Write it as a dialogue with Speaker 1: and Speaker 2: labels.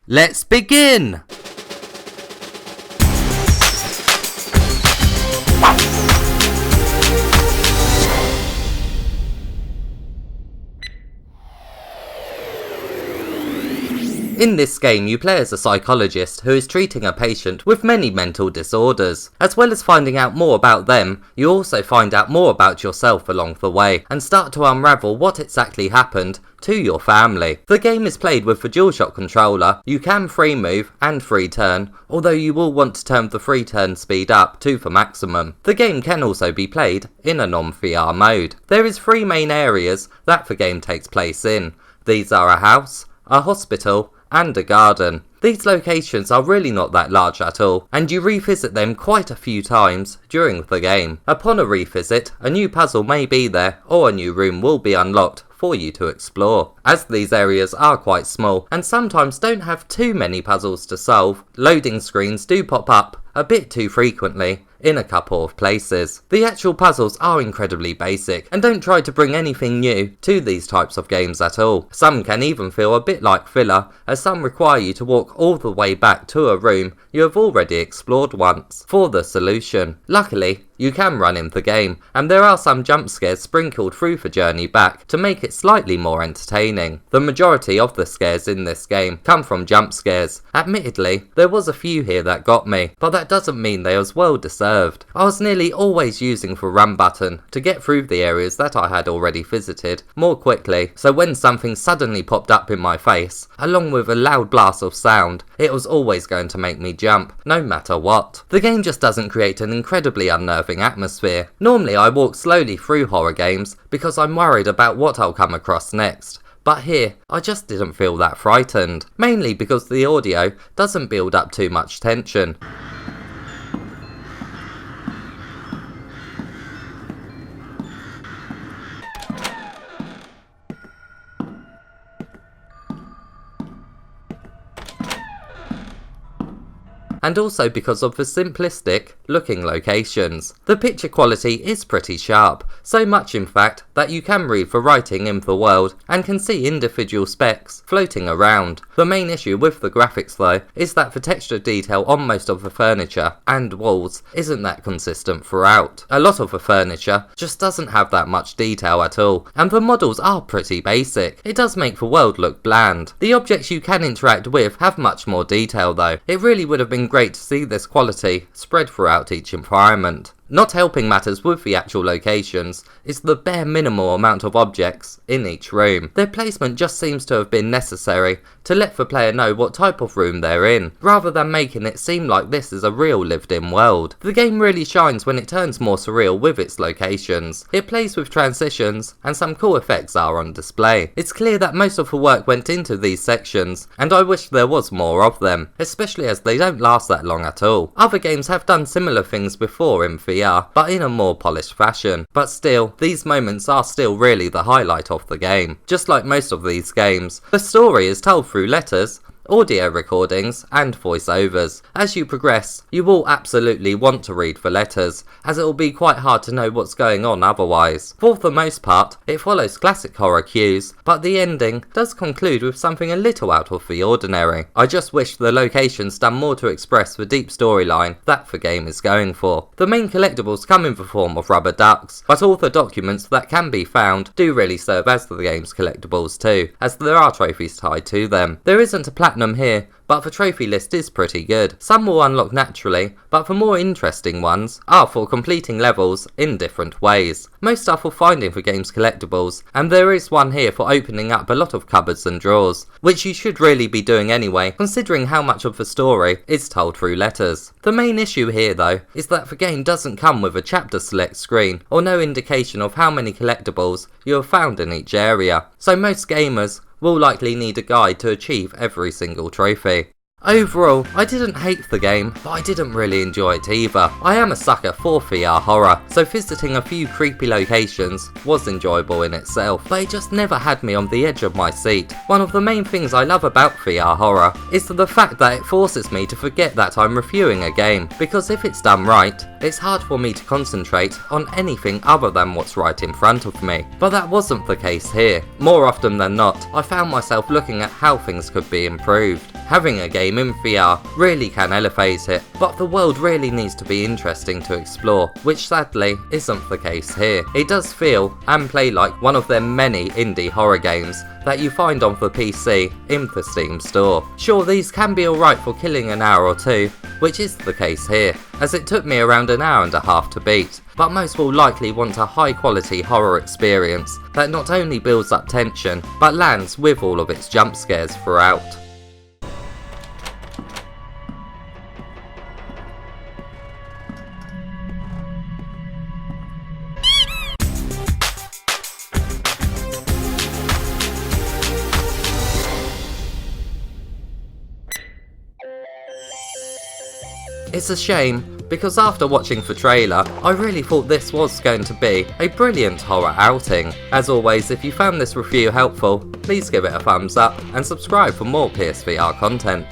Speaker 1: Let's begin! In this game, you play as a psychologist who is treating a patient with many mental disorders. As well as finding out more about them, you also find out more about yourself along the way, and start to unravel what exactly happened to your family. The game is played with the DualShock controller. You can free move and free turn, although you will want to turn the free turn speed up to the maximum. The game can also be played in a non-VR mode. There is 3 main areas that the game takes place in. These are a house, a hospital, and a garden. These locations are really not that large at all, and you revisit them quite a few times during the game. Upon a revisit, a new puzzle may be there, or a new room will be unlocked for you to explore. As these areas are quite small, and sometimes don't have too many puzzles to solve, loading screens do pop up a bit too frequently in a couple of places. The actual puzzles are incredibly basic, and don't try to bring anything new to these types of games at all. Some can even feel a bit like filler, as some require you to walk all the way back to a room you have already explored once for the solution. Luckily, you can run in the game, and there are some jump scares sprinkled through the journey back to make it slightly more entertaining. The majority of the scares in this game come from jump scares. Admittedly, there was a few here that got me, but that doesn't mean they was well deserved. I was nearly always using the run button to get through the areas that I had already visited more quickly, so when something suddenly popped up in my face, along with a loud blast of sound, it was always going to make me jump, no matter what. The game just doesn't create an incredibly unnerving atmosphere. Normally I walk slowly through horror games because I'm worried about what I'll come across next. But here, I just didn't feel that frightened, mainly because the audio doesn't build up too much tension. And also because of the simplistic looking locations. The picture quality is pretty sharp, so much in fact that you can read the writing in the world and can see individual specks floating around. The main issue with the graphics though is that the texture detail on most of the furniture and walls isn't that consistent throughout. A lot of the furniture just doesn't have that much detail at all, and the models are pretty basic. It does make the world look bland. The objects you can interact with have much more detail though. It really would have been great to see this quality spread throughout each environment. Not helping matters with the actual locations is the bare minimal amount of objects in each room. Their placement just seems to have been necessary to let the player know what type of room they're in, rather than making it seem like this is a real lived-in world. The game really shines when it turns more surreal with its locations. It plays with transitions, and some cool effects are on display. It's clear that most of the work went into these sections, and I wish there was more of them, especially as they don't last that long at all. Other games have done similar things before in VR, but in a more polished fashion. But still, these moments are still really the highlight of the game. Just like most of these games, the story is told through letters, audio recordings and voiceovers. As you progress, you will absolutely want to read the letters, as it will be quite hard to know what's going on otherwise. For the most part, it follows classic horror cues, but the ending does conclude with something a little out of the ordinary. I just wish the locations done more to express the deep storyline that the game is going for. The main collectibles come in the form of rubber ducks, but all the documents that can be found do really serve as the game's collectibles too, as there are trophies tied to them. There isn't a platinum here, but the trophy list is pretty good. Some will unlock naturally, but the more interesting ones are for completing levels in different ways. Most are for finding the game's collectibles, and there is one here for opening up a lot of cupboards and drawers, which you should really be doing anyway, considering how much of the story is told through letters. The main issue here though is that the game doesn't come with a chapter select screen, or no indication of how many collectibles you have found in each area, so most gamers will likely need a guide to achieve every single trophy. Overall, I didn't hate the game, but I didn't really enjoy it either. I am a sucker for VR horror, so visiting a few creepy locations was enjoyable in itself, but it just never had me on the edge of my seat. One of the main things I love about VR horror is the fact that it forces me to forget that I'm reviewing a game, because if it's done right, it's hard for me to concentrate on anything other than what's right in front of me. But that wasn't the case here. More often than not, I found myself looking at how things could be improved. Having a game in VR really can elevate it, but the world really needs to be interesting to explore, which sadly isn't the case here. It does feel and play like one of their many indie horror games that you find on the PC in the Steam store. Sure, these can be alright for killing an hour or two, which is the case here, as it took me around an hour and a half to beat, but most will likely want a high quality horror experience that not only builds up tension, but lands with all of its jump scares throughout. It's a shame, because after watching the trailer, I really thought this was going to be a brilliant horror outing. As always, if you found this review helpful, please give it a thumbs up and subscribe for more PSVR content.